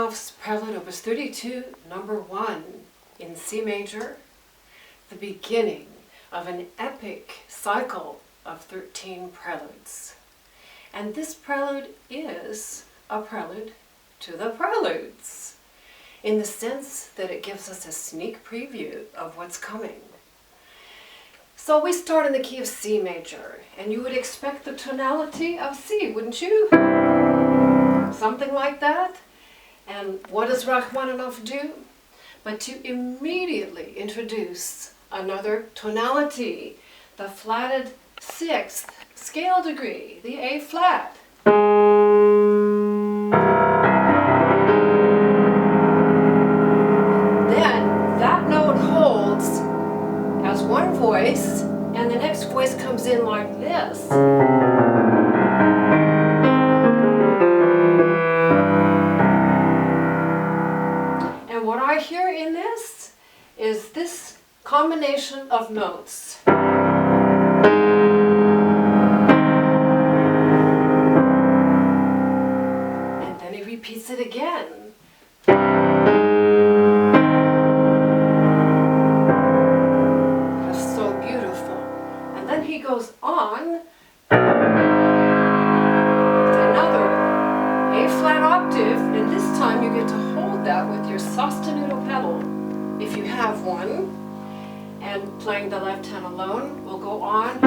Rachmaninoff's Prelude, Opus 32, number 1, in C major, the beginning of an epic cycle of 13 preludes. And this prelude is a prelude to the preludes, in the sense that it gives us a sneak preview of what's coming. So we start in the key of C major, and you would expect the tonality of C, wouldn't you? Something like that. And what does Rachmaninoff do? But to immediately introduce another tonality, the flatted 6th scale degree, the A flat. Then that note holds as one voice, and the next voice comes in like this. And what I hear in this is this combination of notes. And then he repeats it again. That's so beautiful. And then he goes on to another A flat octave, and this time you get to hold that with your sostenuto pedal, if you have one, and playing the left hand alone. We'll go on.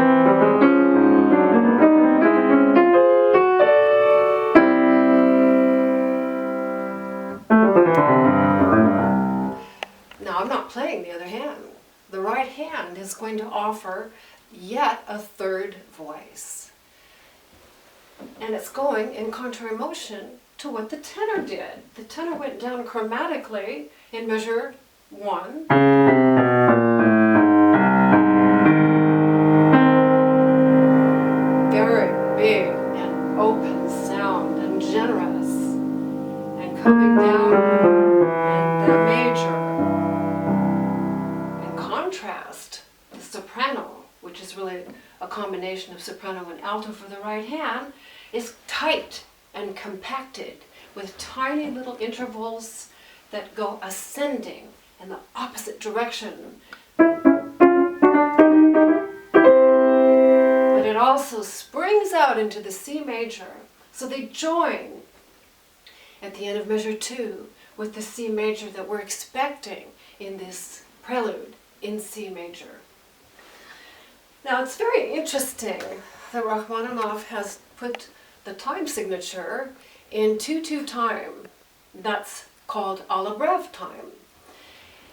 Now I'm not playing the other hand. The right hand is going to offer yet a third voice. And it's going in contrary motion to what the tenor did. The tenor went down chromatically in measure 1. Very big and open sound and generous. And coming down in the major. In contrast, the soprano, which is really a combination of soprano and alto for the right hand, is tight and compacted with tiny little intervals that go ascending in the opposite direction. But it also springs out into the C major. So they join at the end of measure 2 with the C major that we're expecting in this prelude in C major. Now it's very interesting that Rachmaninoff has put the time signature in 2/2 time. That's called a la breve time.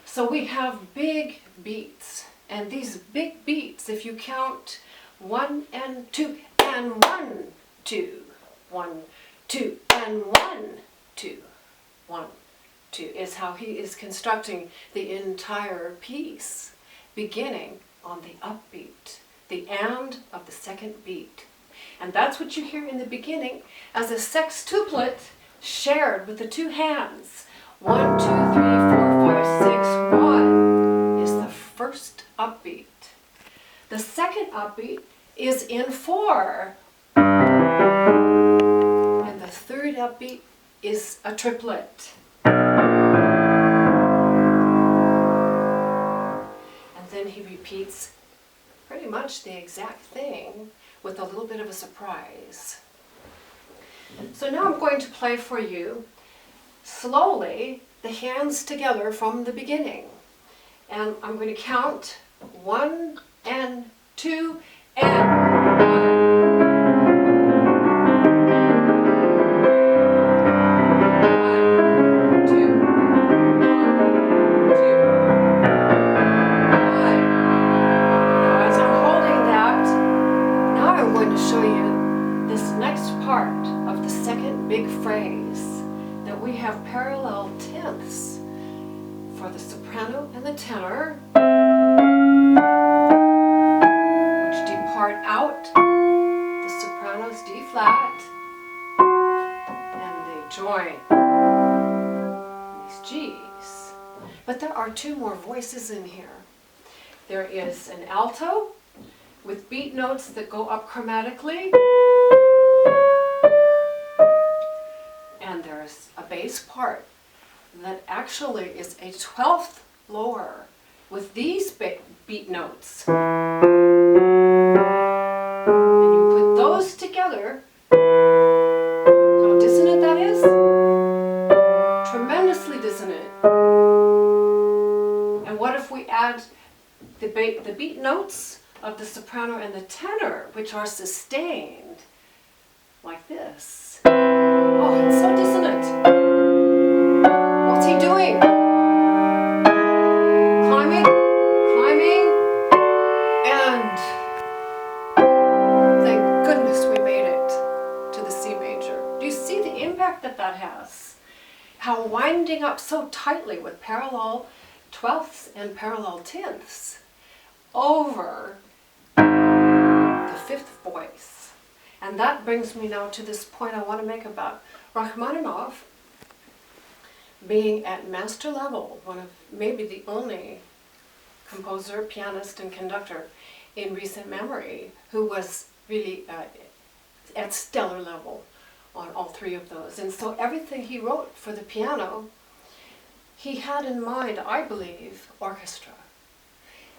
So we have big beats, and these big beats, if you count 1 and 2 and 1, 2, 1, 2 and 1, 2, 1, 2, is how he is constructing the entire piece, beginning on the upbeat, the and of the second beat. And that's what you hear in the beginning as a sextuplet shared with the two hands. 1, 2, 3, 4, 5, 6, 1 is the first upbeat. The second upbeat is in 4. And the third upbeat is a triplet. And then he repeats pretty much the exact thing with a little bit of a surprise. So now I'm going to play for you slowly the hands together from the beginning. And I'm going to count 1 and 2 and 2 big phrase that we have parallel tenths for the soprano and the tenor, which depart out the soprano's D flat, and they join these G's. But there are 2 more voices in here. There is an alto with beat notes that go up chromatically, and there's a bass part that actually is a 12th lower with these beat notes. And you put those together, how dissonant that is? Tremendously dissonant. And what if we add the beat notes of the soprano and the tenor, which are sustained, like this? Oh, it's so dissonant. What's he doing? Climbing, climbing, and thank goodness we made it to the C major. Do you see the impact that that has? How winding up so tightly with parallel 12ths and parallel 10ths over the 5th voice. And that brings me now to this point I want to make about Rachmaninoff being at master level, one of maybe the only composer, pianist, and conductor in recent memory who was really at stellar level on all three of those. And so everything he wrote for the piano, he had in mind, I believe, orchestra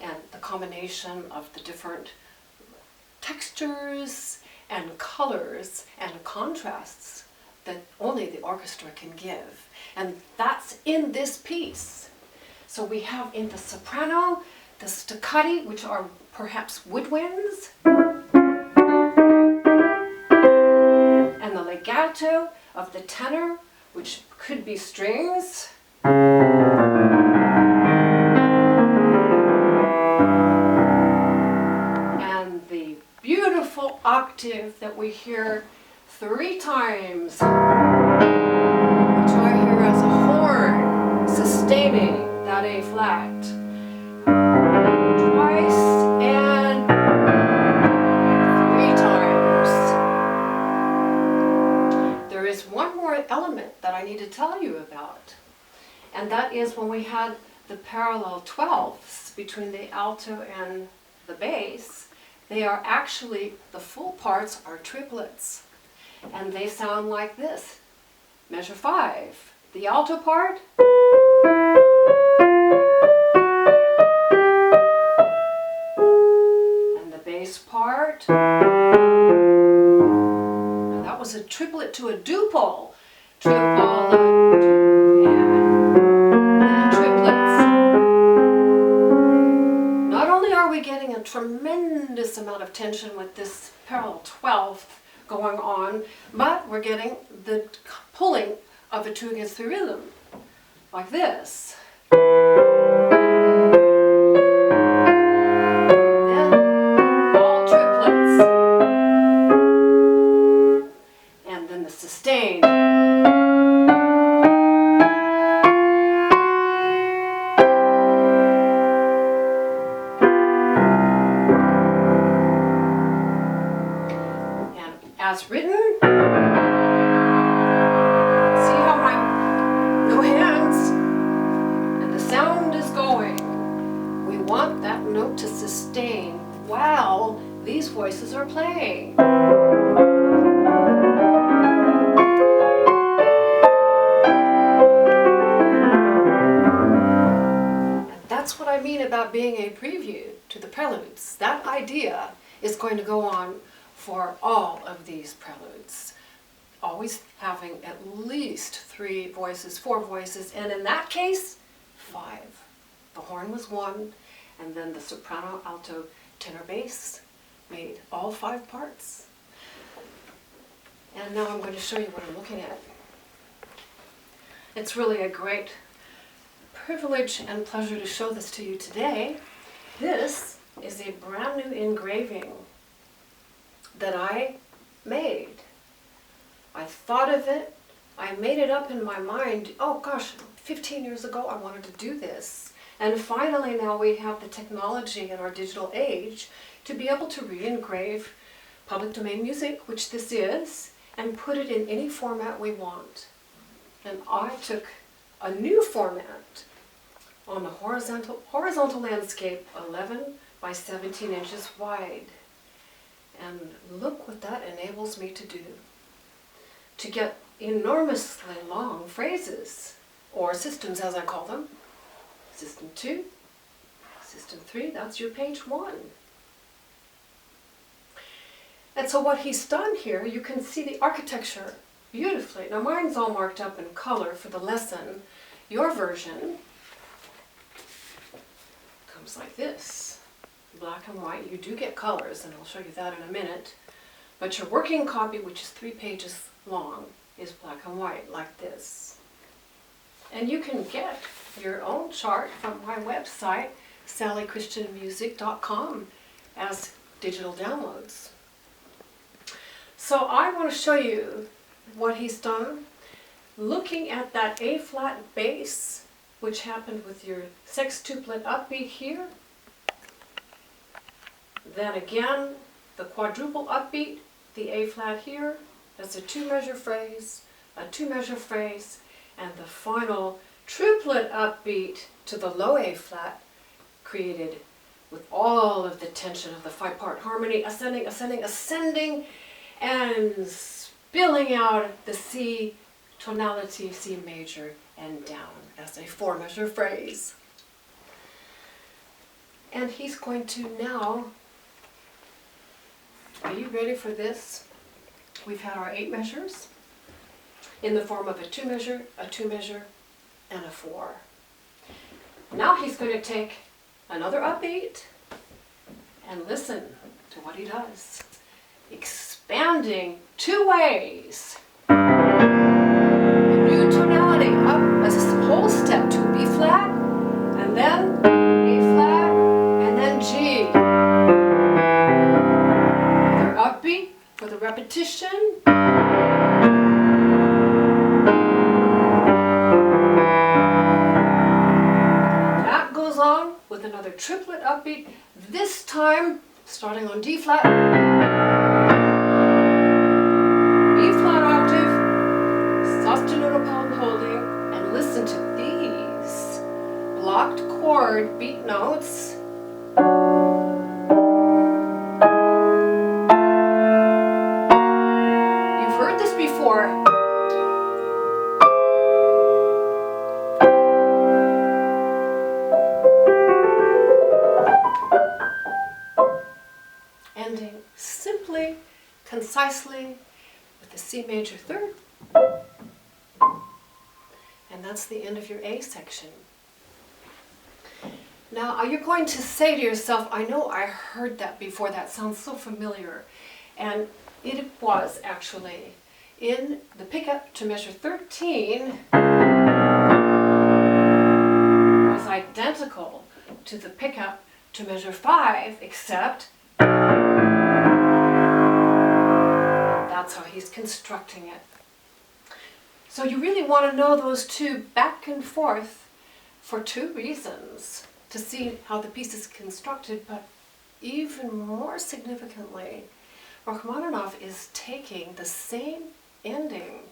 and the combination of the different textures and colors and contrasts that only the orchestra can give. And that's in this piece. So we have in the soprano, the staccati, which are perhaps woodwinds, and the legato of the tenor, which could be strings. And the beautiful octave that we hear 3 times, which I hear as a horn sustaining that A flat. Twice and 3 times. There is one more element that I need to tell you about, and that is when we had the parallel 12ths between the alto and the bass, they are actually, the full parts are triplets. And they sound like this. Measure 5. The alto part. And the bass part. Now that was a triplet to a duple. Triple and triplets. Not only are we getting a tremendous amount of tension with this parallel 12th going on, but we're getting the pulling of a 2 against 3 rhythm, like this. Then all triplets. And then the sustain. As written, see how my no hands and the sound is going. We want that note to sustain while these voices are playing. And that's what I mean about being a preview to the preludes. That idea is going to go on for all of these preludes, always having at least 3 voices, 4 voices, and in that case, 5. The horn was 1, and then the soprano, alto, tenor, bass made all 5 parts. And now I'm going to show you what I'm looking at. It's really a great privilege and pleasure to show this to you today. This is a brand new engraving that I made. I thought of it, I made it up in my mind, oh gosh, 15 years ago I wanted to do this. And finally now we have the technology in our digital age to be able to re-engrave public domain music, which this is, and put it in any format we want. And I took a new format on the horizontal landscape, 11 by 17 inches wide. And look what that enables me to do. To get enormously long phrases or systems as I call them. System 2, System 3, that's your page 1. And so what he's done here, you can see the architecture beautifully. Now mine's all marked up in color for the lesson. Your version comes like this, black and white. You do get colors, and I'll show you that in a minute. But your working copy, which is 3 pages long, is black and white, like this. And you can get your own chart from my website, sallychristianmusic.com, as digital downloads. So I want to show you what he's done. Looking at that A-flat bass, which happened with your sextuplet upbeat here. Then again, the quadruple upbeat, the A-flat here. That's a 2-measure phrase, a 2-measure phrase, and the final triplet upbeat to the low A-flat, created with all of the tension of the 5-part harmony, ascending, ascending, ascending, and spilling out the C tonality of C major and down as a 4-measure phrase. And he's going to now, are you ready for this? We've had our 8 measures in the form of a 2-measure, a 2-measure, and a 4. Now he's going to take another upbeat and listen to what he does. Expanding 2 ways. A new tonality up as a whole step to B flat, and then A flat, and then G. Another upbeat for the repetition. That goes on with another triplet upbeat, this time starting on D flat, B flat octave, sostenuto palm holding, and listen to these blocked chord beat notes. You've heard this before. Ending simply, concisely with the C major third. And that's the end of your A section. Now you're going to say to yourself, I know I heard that before, that sounds so familiar. And it was actually in the pickup to measure 13 was identical to the pickup to measure 5, except that's how he's constructing it. So you really want to know those two back and forth for 2 reasons. To see how the piece is constructed, but even more significantly, Rachmaninoff is taking the same ending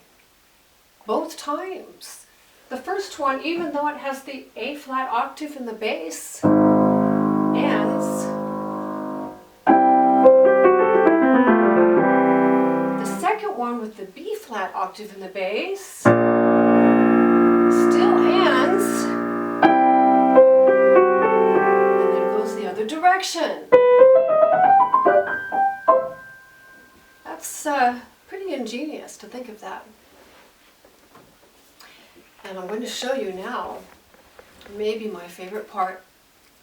both times. The first one, even though it has the A flat octave in the bass, ends. The second one with the B flat octave in the bass still ends, and then goes the other direction. That's pretty ingenious to think of that. And I'm going to show you now maybe my favorite part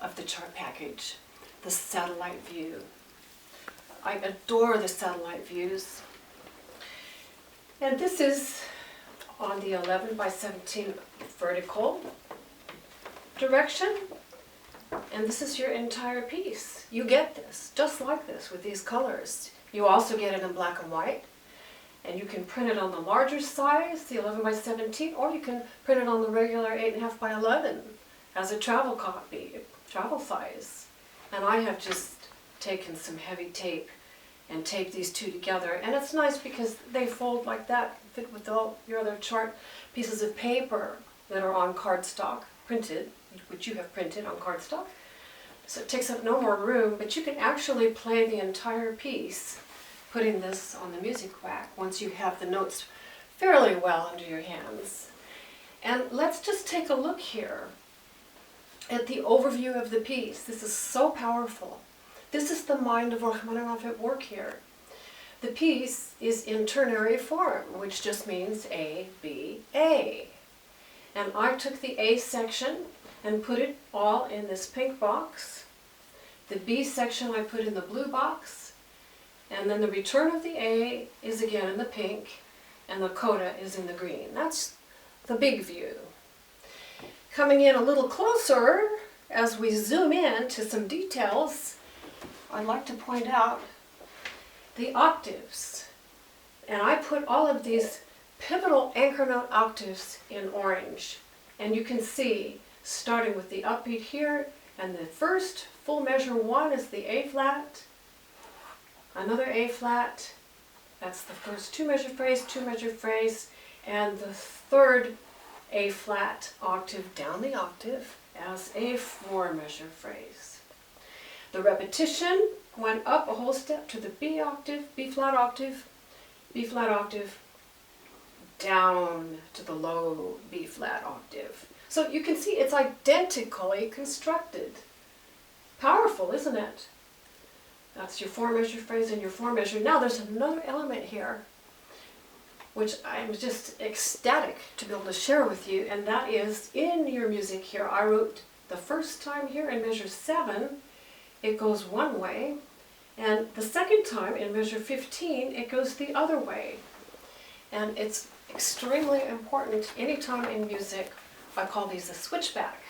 of the chart package, the satellite view. I adore the satellite views. And this is on the 11 by 17 vertical direction. And this is your entire piece. You get this, just like this, with these colors. You also get it in black and white. And you can print it on the larger size, the 11 by 17, or you can print it on the regular 8.5 by 11 as a travel copy, travel size. And I have just taken some heavy tape and taped these two together. And it's nice because they fold like that, fit with all your other chart pieces of paper that are on cardstock, printed, which you have printed on cardstock. So it takes up no more room, but you can actually play the entire piece putting this on the music rack once you have the notes fairly well under your hands. And let's just take a look here at the overview of the piece. This is so powerful. This is the mind of Rachmaninoff at work here. The piece is in ternary form, which just means A, B, A. And I took the A section and put it all in this pink box. The B section I put in the blue box. And then the return of the A is again in the pink, and the coda is in the green. That's the big view. Coming in a little closer, as we zoom in to some details, I'd like to point out the octaves. And I put all of these pivotal anchor note octaves in orange. And you can see, starting with the upbeat here, and the first full measure 1 is the A flat, another A flat, that's the first 2 measure phrase, and the third A flat octave down the octave as a 4 measure phrase. The repetition went up a whole step to the B octave, B flat octave, down to the low B flat octave. So you can see it's identically constructed. Powerful, isn't it? That's your 4 measure phrase and your 4 measure. Now there's another element here which I'm just ecstatic to be able to share with you, and that is in your music here. I wrote the first time here in measure 7, it goes one way, and the second time in measure 15, it goes the other way. And it's extremely important anytime in music. I call these a switchback,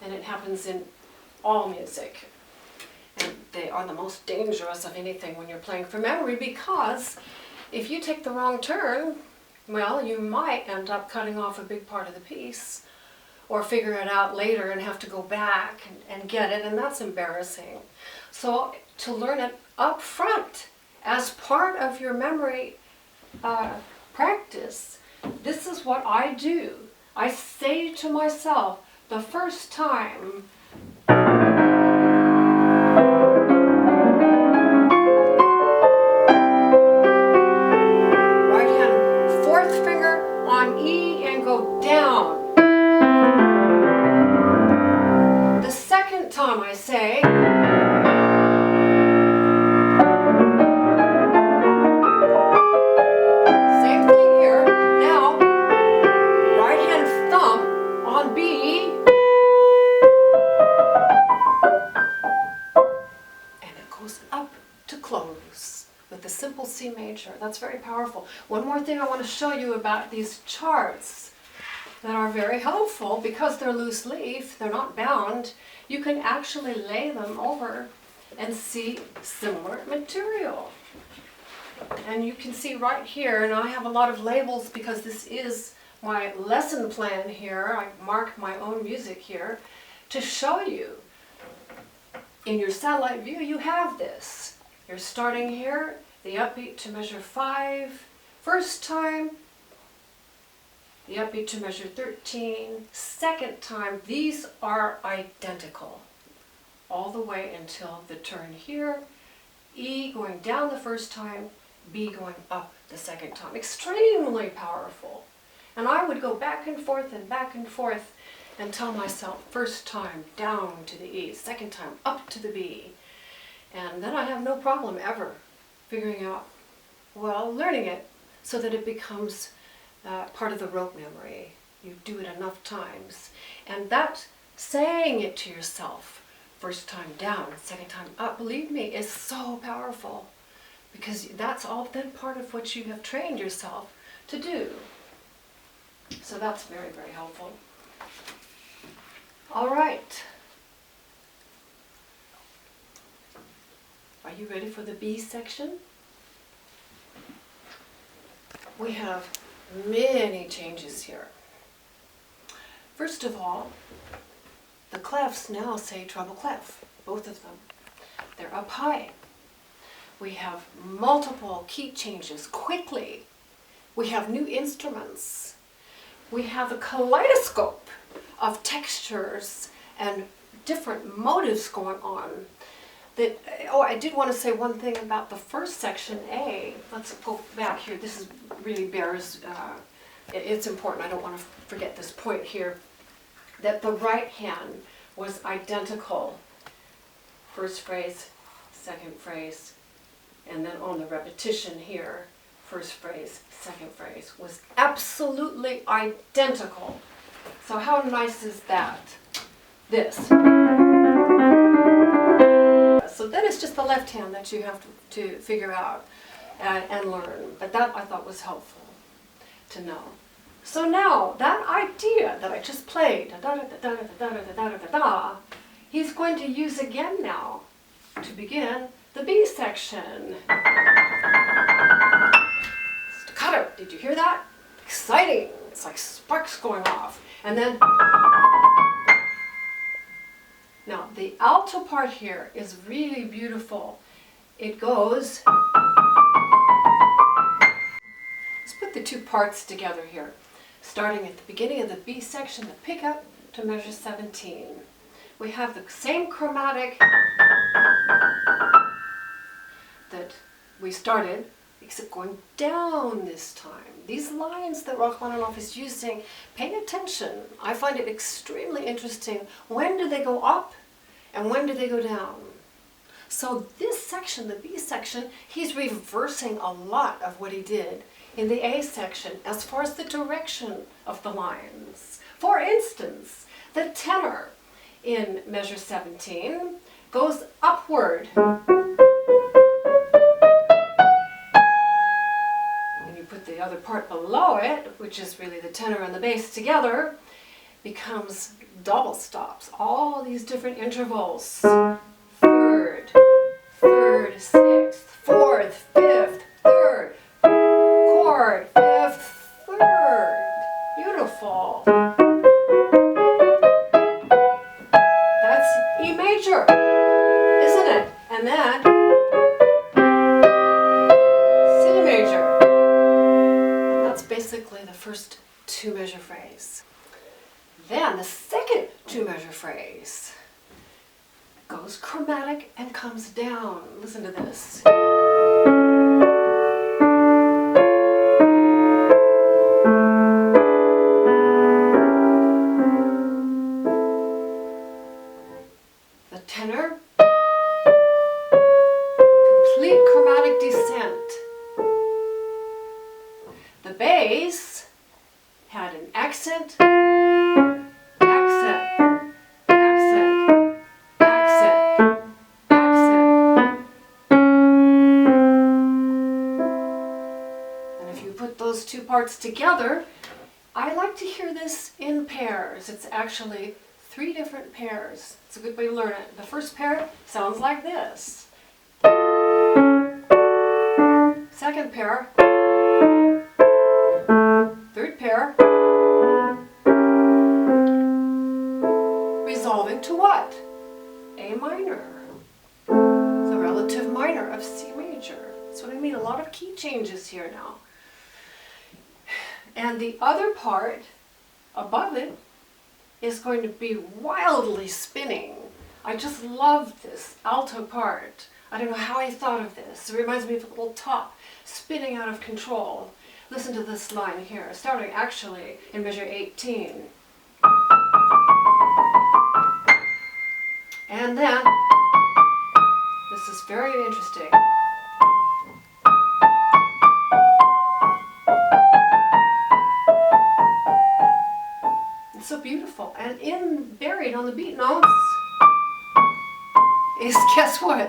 and it happens in all music. And they are the most dangerous of anything when you're playing from memory, because if you take the wrong turn, well, you might end up cutting off a big part of the piece, or figure it out later and have to go back and get it, and that's embarrassing. So to learn it up front as part of your memory practice, this is what I do. I say to myself, the first time, right hand, fourth finger on E and go down. The second time I say, same thing here. Now, right hand thumb on B, and it goes up to close with the simple C major. That's very powerful. One more thing I want to show you about these charts that are very helpful, because they're loose leaf, they're not bound. You can actually lay them over and see similar material. And you can see right here, and I have a lot of labels because this is my lesson plan here. I mark my own music here to show you. In your satellite view, you have this. You're starting here, the upbeat to measure 5, first time, the upbeat to measure 13, second time. These are identical all the way until the turn here, E going down the first time, B going up the second time. Extremely powerful. And I would go back and forth and tell myself, first time down to the E, second time up to the B. And then I have no problem ever figuring out, well, learning it so that it becomes part of the rote memory. You do it enough times. And that saying it to yourself, first time down, second time up, believe me, is so powerful, because that's all then part of what you have trained yourself to do. So that's very, very helpful. All right. Are you ready for the B section? We have many changes here. First of all, the clefs now say treble clef, both of them. They're up high. We have multiple key changes quickly. We have new instruments. We have a kaleidoscope of textures and different motives going on. I did want to say one thing about the first section, A. Let's go back here. This really bears it's important, I don't want to forget this point here, that the right hand was identical. First phrase, second phrase, and then on the repetition here, first phrase, second phrase, was absolutely identical. So how nice is that? This. So then it's just the left hand that you have to figure out and learn. But that I thought was helpful to know. So now, that idea that I just played, he's going to use again now to begin the B section. Staccato, did you hear that? Exciting, it's like sparks going off. And then, now the alto part here is really beautiful. It goes, let's put the two parts together here. Starting at the beginning of the B section, the pickup to measure 17. We have the same chromatic that we started, except going down this time. These lines that Rachmaninoff is using, pay attention. I find it extremely interesting. When do they go up and when do they go down? So this section, the B section, he's reversing a lot of what he did in the A section as far as the direction of the lines. For instance, the tenor in measure 17 goes upward. And you put the other part below it, which is really the tenor and the bass together, becomes double stops. All these different intervals. Third, sixth, fourth, fifth, third, chord, fifth, third. Beautiful. That's E major, isn't it? And then C major. And that's basically the first two measure phrase. Then the second two measure phrase goes chromatic and comes down. Listen to this. The tenor, complete chromatic descent. The bass had an accent, accent, accent, accent, accent. And if you put those two parts together, I like to hear this in pairs. It's actually 3 different pairs. It's a good way to learn it. The first pair sounds like this. Second pair. Third pair. Resolving to what? A minor. The relative minor of C major. That's what I mean. A lot of key changes here now. And the other part above it is going to be wildly spinning. I just love this alto part. I don't know how he thought of this. It reminds me of a little top spinning out of control. Listen to this line here, starting actually in measure 18. And then, this is very interesting. It's so beautiful. And buried on the beat notes is, guess what?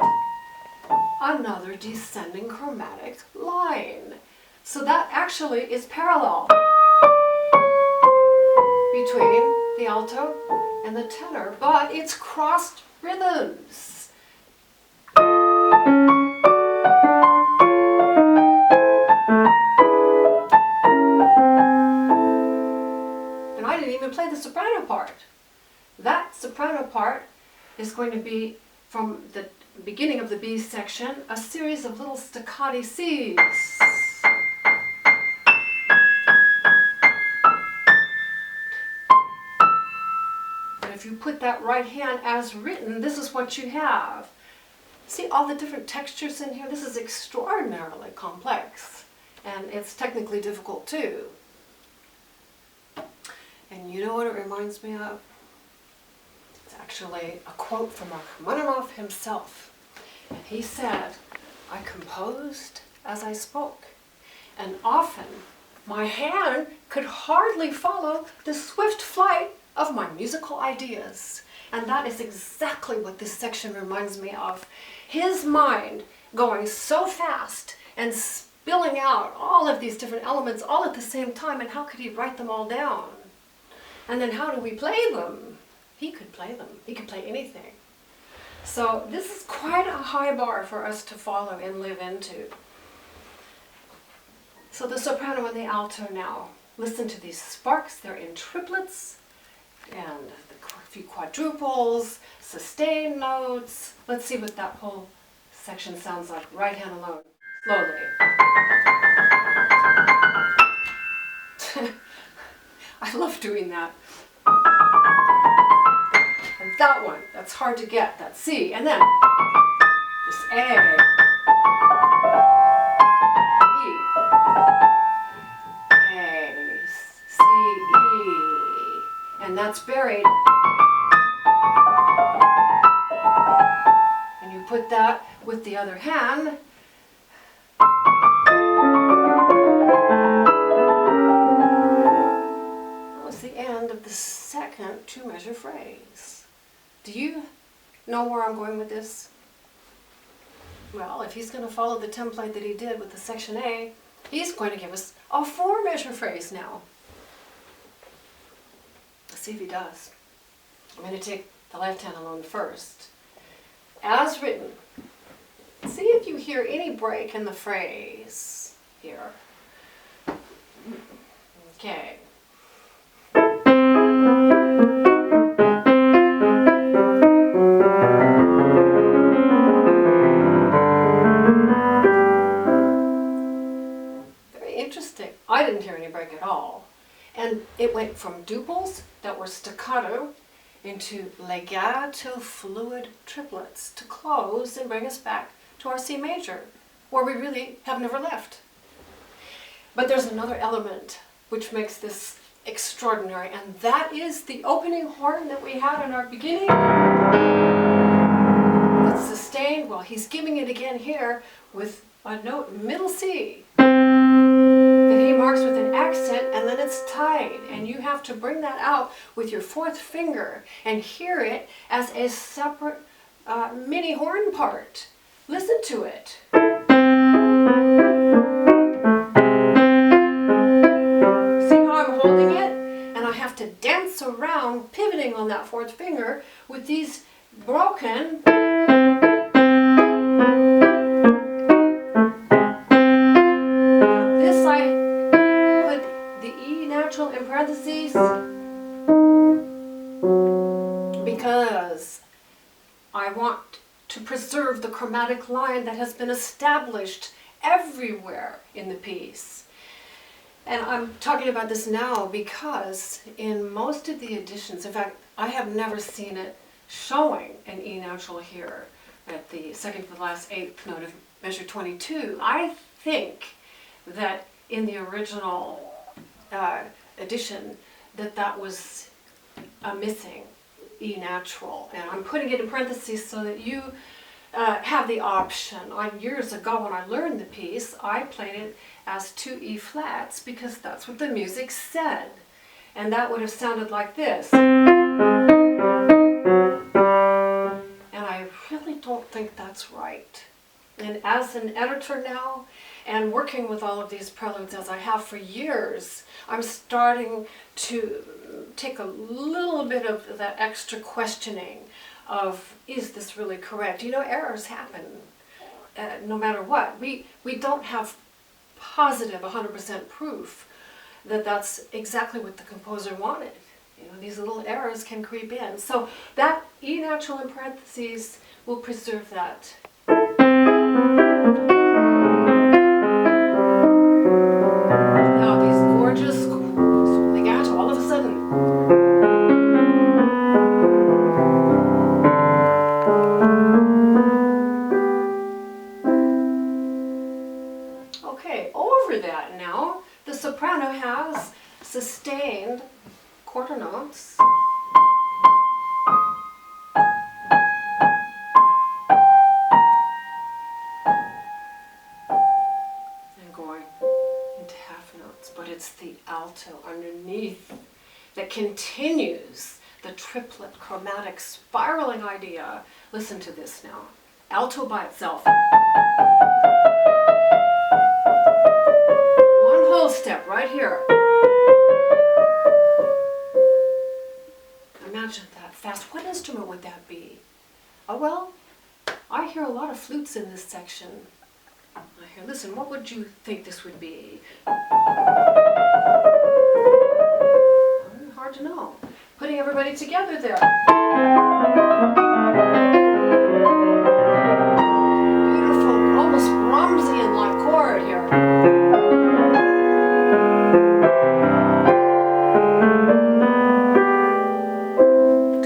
Another descending chromatic line. So that actually is parallel between the alto and the tenor, but it's crossed rhythms. And I didn't even play the soprano part. That soprano part is going to be from the beginning of the B section, a series of little staccati C's. And if you put that right hand as written, this is what you have. See all the different textures in here? This is extraordinarily complex, and it's technically difficult too. And you know what it reminds me of? It's actually a quote from Rachmaninoff himself. And he said, "I composed as I spoke, and often my hand could hardly follow the swift flight of my musical ideas." And that is exactly what this section reminds me of. His mind going so fast and spilling out all of these different elements all at the same time, and how could he write them all down? And then how do we play them? He could play them. He could play anything. So this is quite a high bar for us to follow and live into. So the soprano and the alto now. Listen to these sparks. They're in triplets and a few quadruples, sustained notes. Let's see what that whole section sounds like. Right hand alone. Slowly. I love doing that. And that one, that's hard to get, that C. And then this A, E, A, C, E, and that's buried. And you put that with the other hand. That was the end of the second two-measure phrase. Do you know where I'm going with this? Well, if he's going to follow the template that he did with the section A, he's going to give us a four-measure phrase now. Let's see if he does. I'm going to take the left hand alone first. As written, see if you hear any break in the phrase here. Okay. I didn't hear any break at all. And it went from duples that were staccato into legato fluid triplets to close and bring us back to our C major, where we really have never left. But there's another element which makes this extraordinary, and that is the opening horn that we had in our beginning. That's sustained. Well, he's giving it again here with a note middle C. He marks with an accent, and then it's tied, and you have to bring that out with your fourth finger and hear it as a separate mini horn part. Listen to it. See how I'm holding it? And I have to dance around, pivoting on that fourth finger with these broken. In parentheses, because I want to preserve the chromatic line that has been established everywhere in the piece. And I'm talking about this now because in most of the editions, in fact, I have never seen it showing an E natural here at the second to the last eighth note of measure 22. I think that in the original edition that was a missing E natural, and I'm putting it in parentheses so that you have the option. Years ago when I learned the piece, I played it as 2 E flats because that's what the music said, and that would have sounded like this. And I really don't think that's right. And as an editor now, and working with all of these preludes as I have for years, I'm starting to take a little bit of that extra questioning of, is this really correct? You know, errors happen no matter what. We don't have positive 100% proof that that's exactly what the composer wanted. You know, these little errors can creep in. So that E natural in parentheses will preserve that. Now these gorgeous legato all of a sudden. Okay, over that now, the soprano has sustained quarter quarter notes. And going into half notes, but it's the alto underneath that continues the triplet chromatic spiraling idea. Listen to this now. Alto by itself. One whole step right here. Imagine that fast. What instrument would that be? Oh, well, I hear a lot of flutes in this section. I hear, listen, what would you think this would be? Hard to know. Putting everybody together there. Beautiful, almost Brahmsian-like chord here.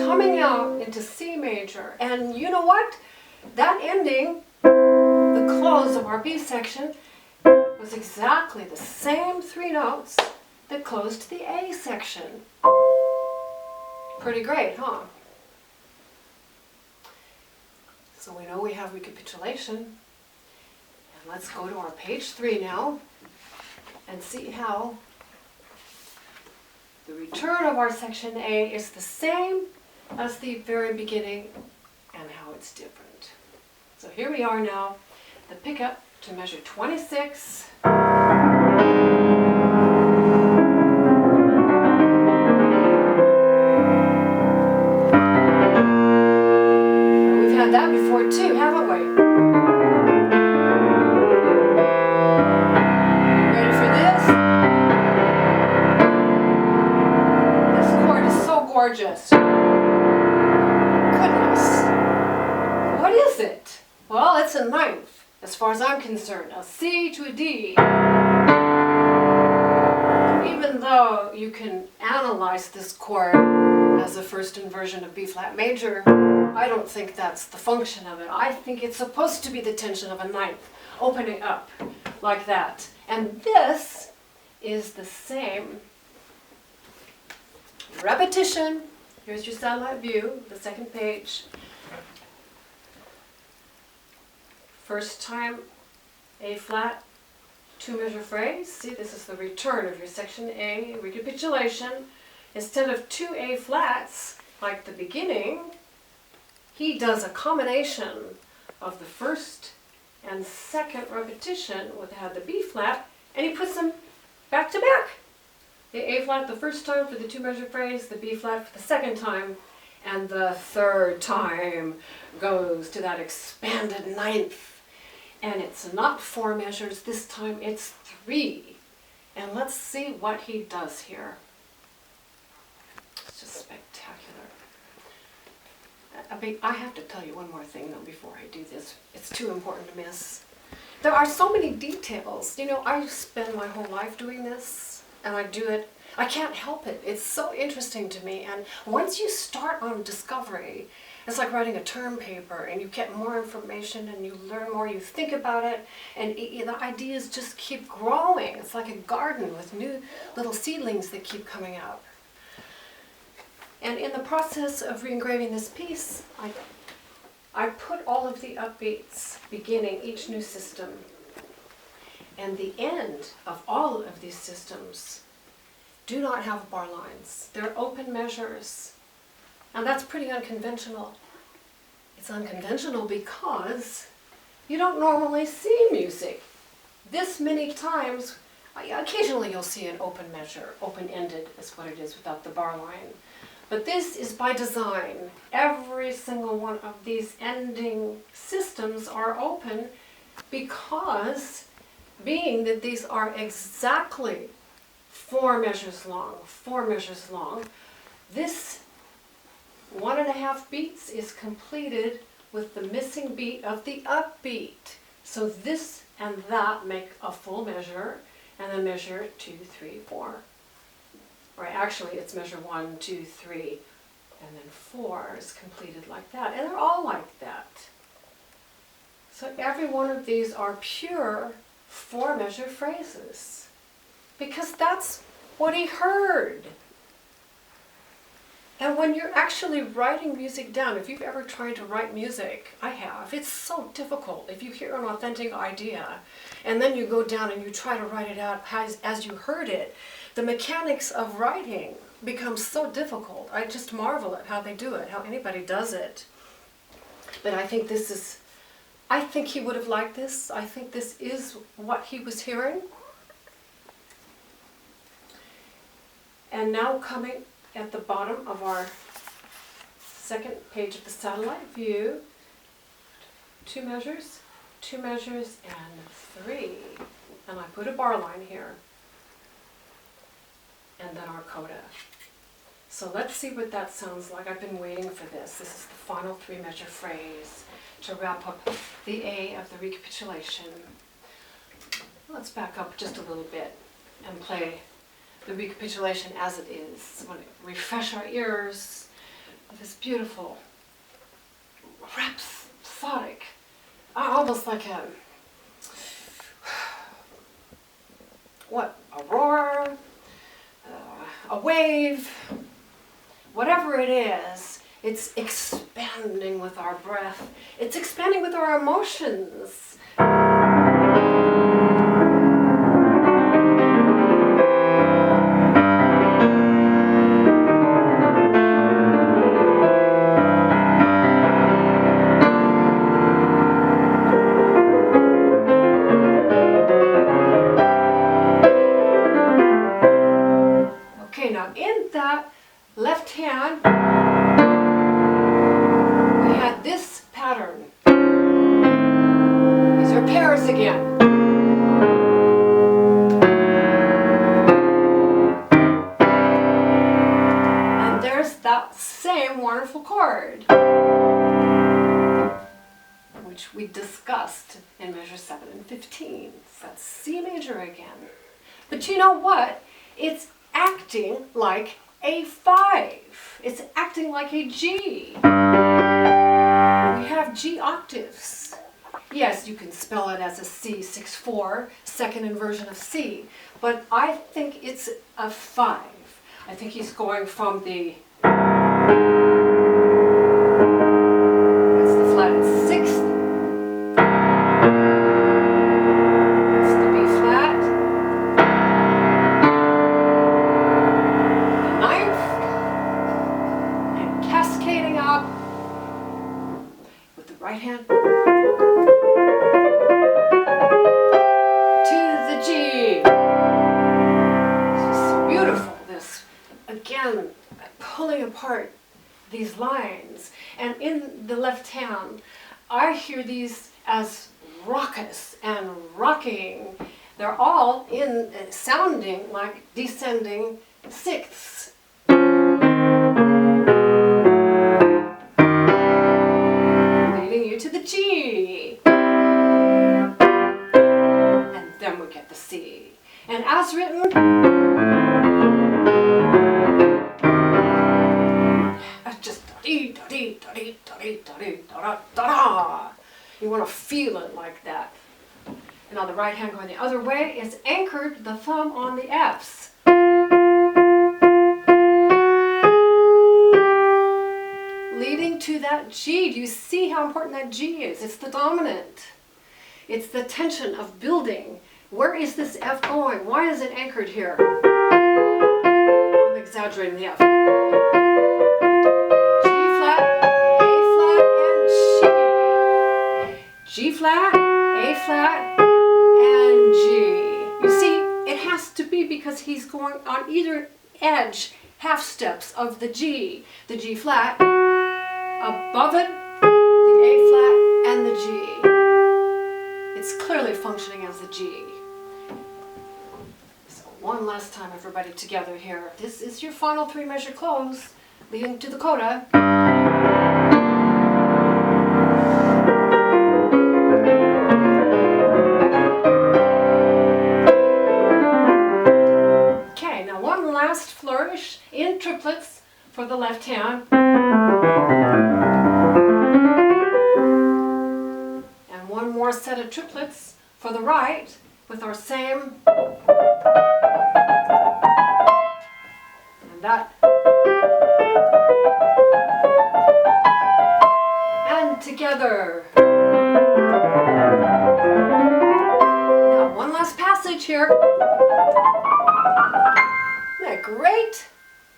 Coming out into C major. And you know what? That ending, the close of our B section, was exactly the same three notes that closed the A section. Pretty great, huh? So we know we have recapitulation. And let's go to our page 3 now and see how the return of our section A is the same as the very beginning and how it's different. So here we are now, the pickup to measure 26. That before too, haven't we? Ready for this? This chord is so gorgeous. Goodness. What is it? Well, it's a ninth, as far as I'm concerned. A C to a D. Even though you can analyze this chord as a first inversion of B flat major, I don't think that's the function of it. I think it's supposed to be the tension of a ninth, opening up like that. And this is the same repetition. Here's your satellite view, the second page. First time A flat, 2 measure phrase. See, this is the return of your section A, recapitulation. Instead of 2 A flats, like the beginning, he does a combination of the first and second repetition with the B flat, and he puts them back to back. The A flat the first time for the 2 measure phrase, the B flat for the second time, and the third time goes to that expanded ninth. And it's not 4 measures, this time it's 3. And let's see what he does here. It's just spectacular. I have to tell you one more thing though before I do this. It's too important to miss. There are so many details. You know, I spend my whole life doing this, and I do it. I can't help it. It's so interesting to me. And once you start on discovery, it's like writing a term paper, and you get more information and you learn more, you think about it, and the ideas just keep growing. It's like a garden with new little seedlings that keep coming up. And in the process of re-engraving this piece, I put all of the upbeats beginning each new system. And the end of all of these systems do not have bar lines. They're open measures. And that's pretty unconventional. It's unconventional because you don't normally see music this many times. Occasionally you'll see an open measure, open-ended is what it is without the bar line. But this is by design. Every single one of these ending systems are open because, being that these are exactly 4 measures long, this 1.5 beats is completed with the missing beat of the upbeat. So this and that make a full measure, and then measure 2, 3, 4. Or actually it's measure 1, 2, 3, and then 4 is completed like that. And they're all like that. So every one of these are pure 4 measure phrases. Because that's what he heard. And when you're actually writing music down, if you've ever tried to write music, I have, it's so difficult. If you hear an authentic idea and then you go down and you try to write it out as you heard it, the mechanics of writing become so difficult. I just marvel at how they do it, how anybody does it. But I think I think he would have liked this. I think this is what he was hearing. And now coming at the bottom of our second page of the satellite view, two measures, and 3. And I put a bar line here. And then our coda. So let's see what that sounds like. I've been waiting for this. This is the final 3-measure phrase to wrap up the A of the recapitulation. Let's back up just a little bit and play the recapitulation as it is. I want to refresh our ears with this beautiful, rhapsodic, almost like a roar, a wave, whatever it is, it's expanding with our breath. It's expanding with our emotions. Okay, now in that left hand, we had this pattern. These are pairs again. And there's that same wonderful chord, which we discussed in measure 7 and 15. So that's C major again. But you know what? It's acting like a 5. It's acting like a G. We have G octaves. Yes, you can spell it as a C6/4, second inversion of C, but I think it's a 5. I think he's going from the, that's the flat 6th, that's the B flat, the 9th, and cascading up with the right hand to the G. This is so beautiful, this, again, pulling apart these lines. And in the left hand, I hear these as raucous and rocking. They're all in sounding like descending sixths. Leading you to the G. And then we get the C. And as written, just da-dee-da-dee-da-dee-da-dee-da-da-da-da. You want to feel it like that. And on the right hand going the other way, it's anchored the thumb on the Fs. Leading to that G. Do you see how important that G is? It's the dominant. It's the tension of building. Where is this F going? Why is it anchored here? I'm exaggerating the F. G flat, A flat, and G. You see, it has to be because he's going on either edge, half steps of the G flat, above it, the A flat, and the G. It's clearly functioning as the G. So one last time, everybody together here. This is your final 3-measure close, leading to the coda. Last flourish in triplets for the left hand. And one more set of triplets for the right with our same. And that together. Now one last passage here. Isn't that great?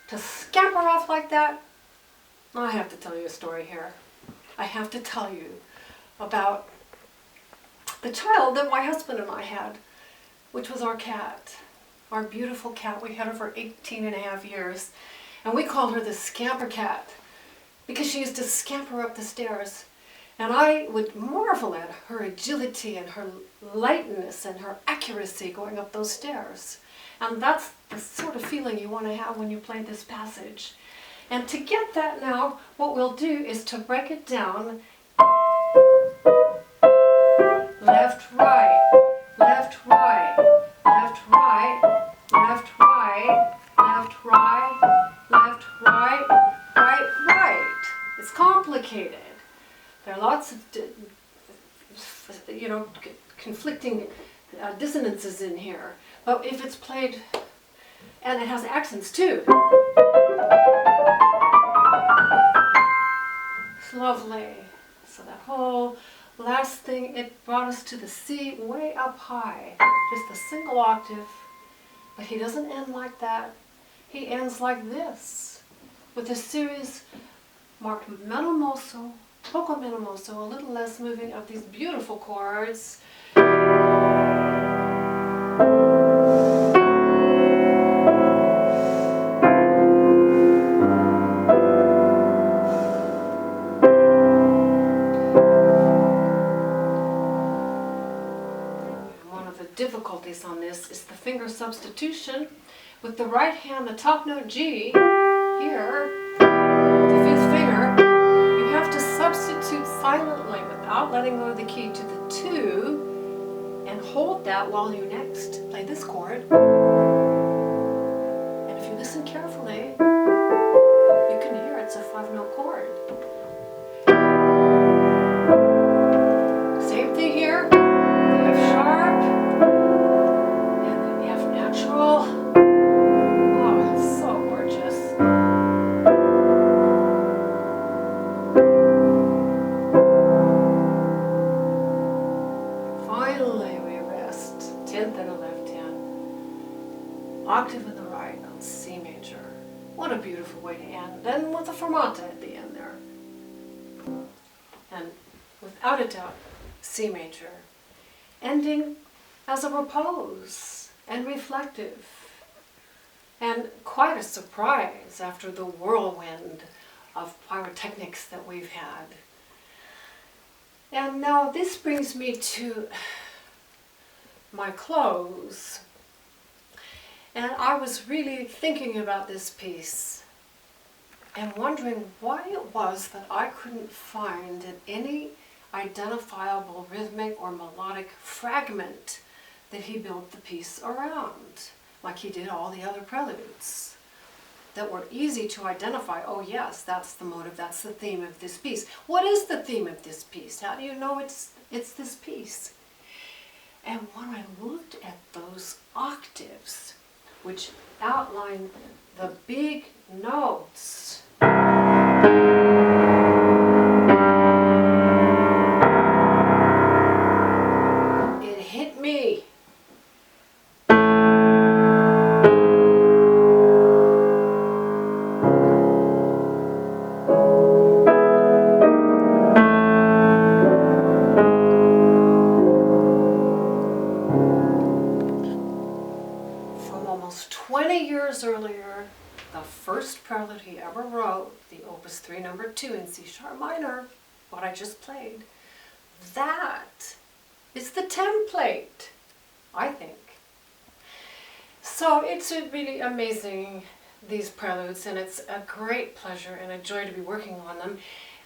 To scamper off like that. I have to tell you a story here. I have to tell you about the child that my husband and I had, which was our cat, our beautiful cat. We had her for 18 and a half years, and we called her the Scamper Cat because she used to scamper up the stairs, and I would marvel at her agility and her lightness and her accuracy going up those stairs. And that's the sort of feeling you want to have when you play this passage. And to get that now, what we'll do is to break it down. Left, right, left, right, left, right, left, right, left, right, left, right, right, right. It's complicated. There are lots of, conflicting dissonances in here. But if it's played, and it has accents too. It's lovely. So that whole last thing, it brought us to the C way up high. Just a single octave. But he doesn't end like that. He ends like this. With a series marked meno mosso, poco meno mosso, a little less moving of these beautiful chords. Difficulties on this is the finger substitution. With the right hand, the top note G, here, the fifth finger, you have to substitute silently without letting go of the key to the 2 and hold that while you next play this chord. And if you listen carefully, you can hear it's a 5-note chord. Same thing here. Octave in the right on C major. What a beautiful way to end. Then with a fermata at the end there. And without a doubt, C major. Ending as a repose and reflective. And quite a surprise after the whirlwind of pyrotechnics that we've had. And now this brings me to my close. And I was really thinking about this piece and wondering why it was that I couldn't find any identifiable rhythmic or melodic fragment that he built the piece around, like he did all the other preludes, that were easy to identify. Oh yes, that's the motive, that's the theme of this piece. What is the theme of this piece? How do you know it's this piece? And when I looked at those octaves, which outline the big notes, it hit me. Almost 20 years earlier, the first prelude he ever wrote, the Opus 3 number 2 in C sharp minor, what I just played, that is the template, I think. So it's really amazing, these preludes, and it's a great pleasure and a joy to be working on them.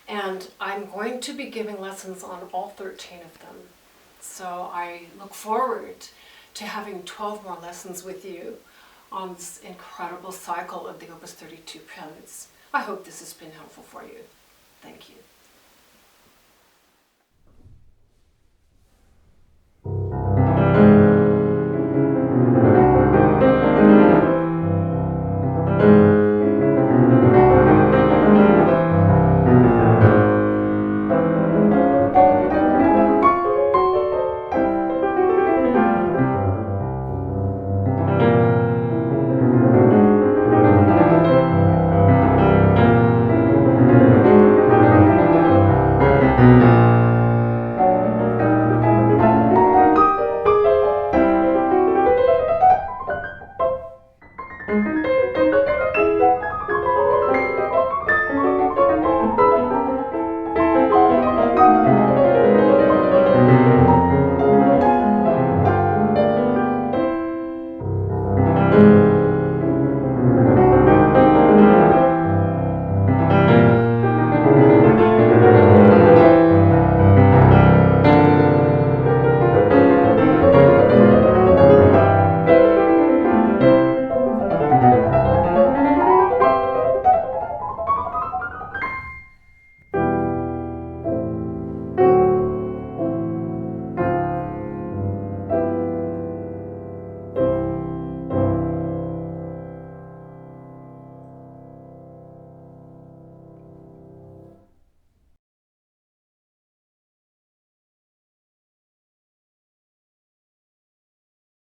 And I'm going to be giving lessons on all 13 of them. So I look forward to having 12 more lessons with you on this incredible cycle of the Opus 32 preludes. I hope this has been helpful for you. Thank you.